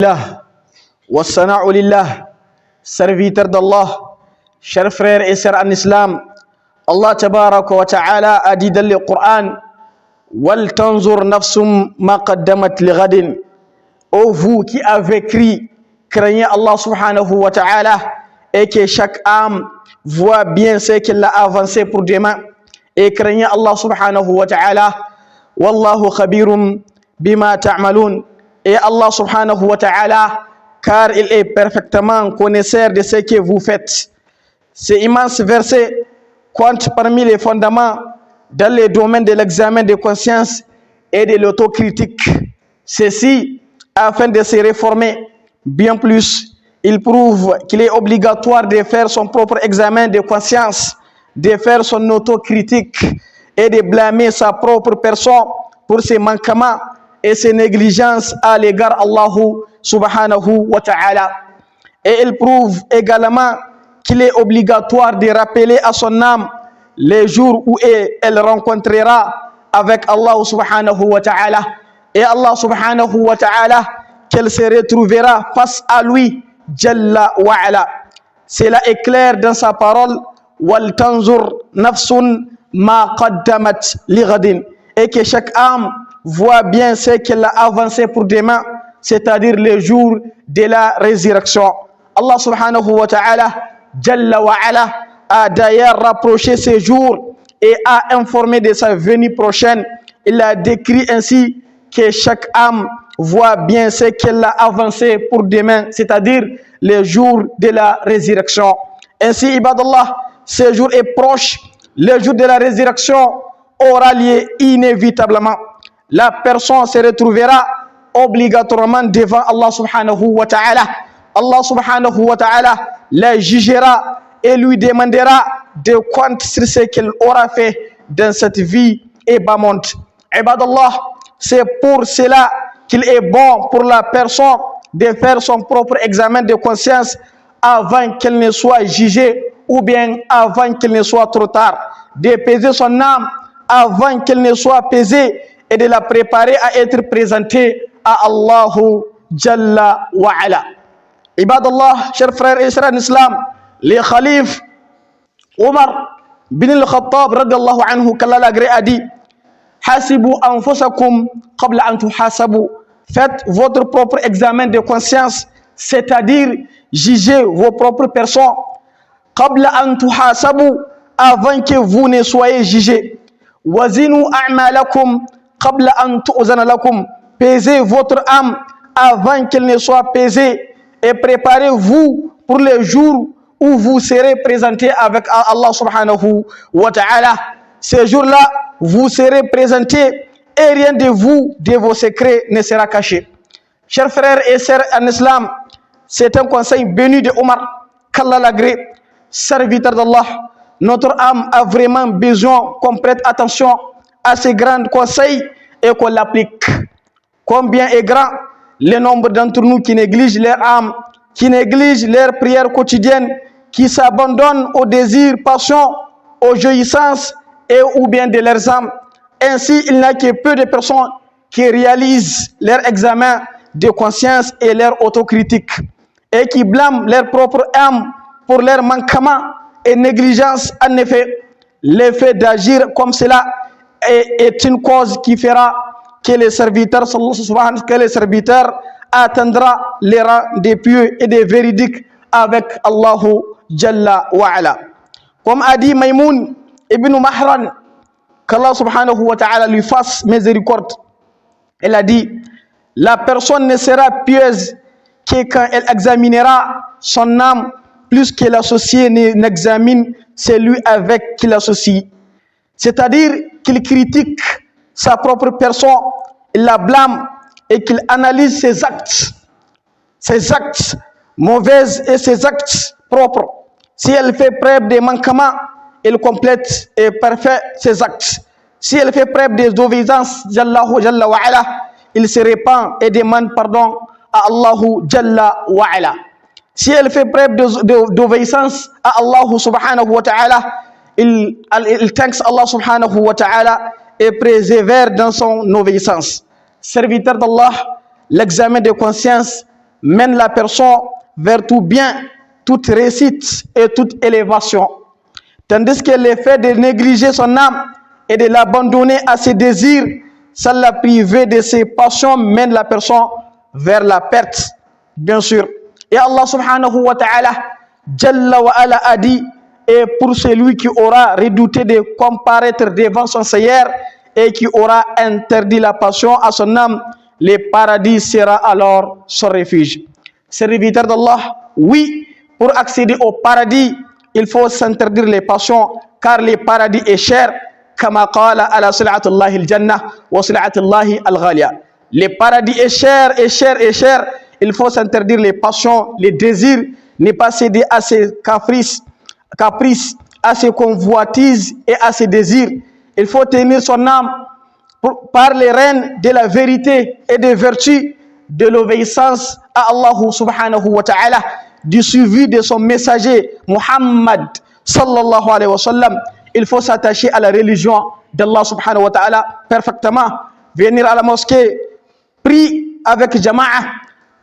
Lillah, wassana'u lillah, serviteur d'Allah, chers frères et sœurs en islam, Allah tabaraka wa ta'ala a dit dans le Coran, Wal tanzur nafsum ma qaddamat li ghadin. Ô vous qui avez crié, craignez Allah subhanahu wa ta'ala, et que chaque âme voit bien ce qu'elle a avancé pour demain, et craignez Allah subhanahu wa ta'ala, Wallahu khabirum bima ta'malun. Et Allah subhanahu wa ta'ala, car il est parfaitement connaisseur de ce que vous faites. Ces immenses versets comptent parmi les fondements dans le domaine de l'examen de conscience et de l'autocritique. Ceci, afin de se réformer bien plus, il prouve qu'il est obligatoire de faire son propre examen de conscience, de faire son autocritique et de blâmer sa propre personne pour ses manquements et ses négligences à l'égard d'Allah subhanahu wa ta'ala. Et il prouve également qu'il est obligatoire de rappeler à son âme les jours où elle rencontrera avec Allah subhanahu wa ta'ala. Et Allah subhanahu wa ta'ala, qu'elle se retrouvera face à lui, Jalla wa ala. Cela est clair dans sa parole, Wal tanzur nafsun ma qaddamat li ghadin. Et que chaque âme voit bien ce qu'elle a avancé pour demain, c'est-à-dire le jour de la résurrection. Allah subhanahu wa ta'ala, Jalla wa ala, a d'ailleurs rapproché ce jour et a informé de sa venue prochaine. Il a décrit ainsi que chaque âme voit bien ce qu'elle a avancé pour demain, c'est-à-dire le jour de la résurrection. Ainsi, ibadallah, ce jour est proche. Le jour de la résurrection aura lieu inévitablement. La personne se retrouvera obligatoirement devant Allah subhanahu wa ta'ala. Allah subhanahu wa ta'ala la jugera et lui demandera de compte sur ce qu'elle aura fait dans cette vie et bas monde. Ibadallah, c'est pour cela qu'il est bon pour la personne de faire son propre examen de conscience avant qu'elle ne soit jugée ou bien avant qu'il ne soit trop tard. De peser son âme avant qu'elle ne soit pesée et de la préparer à être présentée à Allahu Jalla wa ala. Ibadallah, chers frères et sœurs en islam, les khalifes Omar bin al-Khattab radiyallahu anhu, qu'Allah l'agrée, a dit, Hasibu anfusakum qabla an tuhasabu. Faites votre propre examen de conscience, c'est-à-dire jugez vos propres personnes qabla an tuhasabu, avant que vous ne soyez jugés. Wazinu a'malakum qabla an tu'zana lakum. Pesez votre âme avant qu'elle ne soit pesée et préparez-vous pour le jour où vous serez présentés avec Allah subhanahu wa ta'ala. Ce jour-là, vous serez présentés et rien de vous, de vos secrets, ne sera caché. Chers frères et sœurs en islam, c'est un conseil béni de Omar, qu'Allah l'agrée, serviteur d'Allah. Notre âme a vraiment besoin qu'on prête attention à ces grands conseils et qu'on l'applique. Combien est grand le nombre d'entre nous qui négligent leur âme, qui négligent leurs prières quotidiennes, qui s'abandonnent aux désirs, passions, aux jouissances et ou bien de leurs âmes. Ainsi, il n'y a que peu de personnes qui réalisent leur examen de conscience et leur autocritique et qui blâment leur propre âme pour leurs manquements et négligence. En effet, l'effet d'agir comme cela est une cause qui fera que les serviteurs atteindra les rangs des pieux et des véridiques avec Allahu Jalla wa ala. Comme a dit Maïmoun ibn Mahran, qu'Allah subhanahu wa ta'ala lui fasse miséricorde, elle a dit, la personne ne sera pieuse que quand elle examinera son âme plus que l'associé n'examine celui avec qui l'associe. C'est-à-dire qu'il critique sa propre personne, il la blâme et qu'il analyse ses actes mauvais et ses actes propres. Si elle fait preuve de manquements, elle complète et parfait ses actes. Si elle fait preuve d'obéissance, Jalla wa ala, il se répand et demande pardon à Allahu Jalla wa ala. Si elle fait preuve d'obéissance à Allah subhanahu wa ta'ala, il thanks Allah subhanahu wa ta'ala et persévère dans son obéissance. Serviteur d'Allah, l'examen de conscience mène la personne vers tout bien, toute réussite et toute élévation. Tandis que le fait de négliger son âme et de l'abandonner à ses désirs, sans la priver de ses passions, mène la personne vers la perte, bien sûr. Et Allah subhanahu wa ta'ala, Jalla wa ala a dit, et pour celui qui aura redouté de comparaître devant son Seigneur et qui aura interdit la passion à son âme, le paradis sera alors son refuge. Serviteur d'Allah, oui, pour accéder au paradis, il faut s'interdire les passions, car le paradis est cher. Kama qala ala sil'atullahi al-jannah wa sil'atullahi al-ghaliya. Le paradis est cher, est cher, est cher. Il faut s'interdire les passions, les désirs, ne pas céder à ses caprices, à ses convoitises et à ses désirs. Il faut tenir son âme par les rênes de la vérité et des vertus, de l'obéissance à Allah subhanahu wa ta'ala, du suivi de son messager Muhammad sallallahu alayhi wa sallam. Il faut s'attacher à la religion d'Allah subhanahu wa ta'ala perfectement, venir à la mosquée, prier avec jama'a,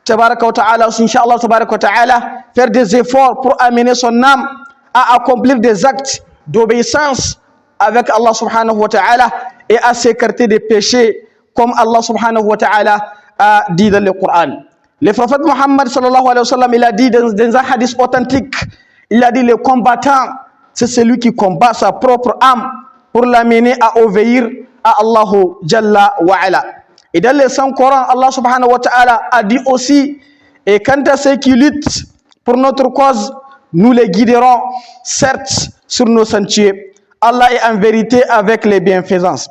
tabaraka wa ta'ala, inshallah tabaraka wa ta'ala, faire des efforts pour amener son âme à accomplir des actes d'obéissance avec Allah subhanahu wa ta'ala et à s'écarter des péchés comme Allah subhanahu wa ta'ala a dit dans le Coran. Le prophète Muhammad sallallahu alayhi wa sallam, il a dit dans un hadith authentique, il a dit le combattant, c'est celui qui combat sa propre âme pour l'amener à obéir à Allah Jalla wa ala. Et dans le Saint-Coran, Allah subhanahu wa ta'ala a dit aussi, et quant à ceux qui luttent pour notre cause, nous les guiderons, certes, sur nos sentiers. Allah est en vérité avec les bienfaisances.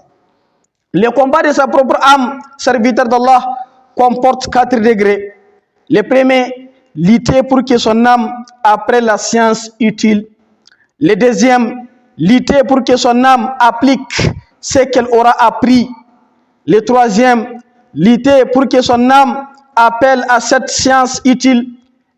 Le combat de sa propre âme, serviteur d'Allah, comporte 4 degrés. Le premier, lutter pour que son âme apprenne la science utile. Le deuxième, lutter pour que son âme applique ce qu'elle aura appris. Le troisième, lutter pour que son âme appelle à cette science utile.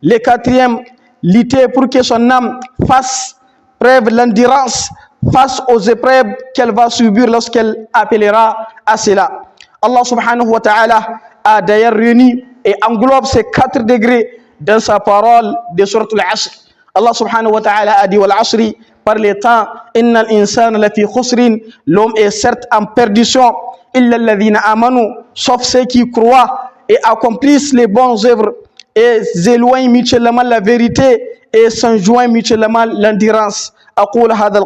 Le quatrième, lutter pour que son âme fasse preuve de l'endurance face aux épreuves qu'elle va subir lorsqu'elle appellera à cela. Allah subhanahu wa ta'ala a d'ailleurs réuni et englobe ces 4 degrés dans sa parole de sourate Al-Asr. Allah subhanahu wa ta'ala a dit wal asri, par les temps, innal insana lafi khusrin, l'homme est certes en perdition, illa alladhina amanu, sauf ceux qui croient et accomplissent les bonnes œuvres et éloignent mutuellement la vérité et s'enjoignent mutuellement l'endurance. أقول هذا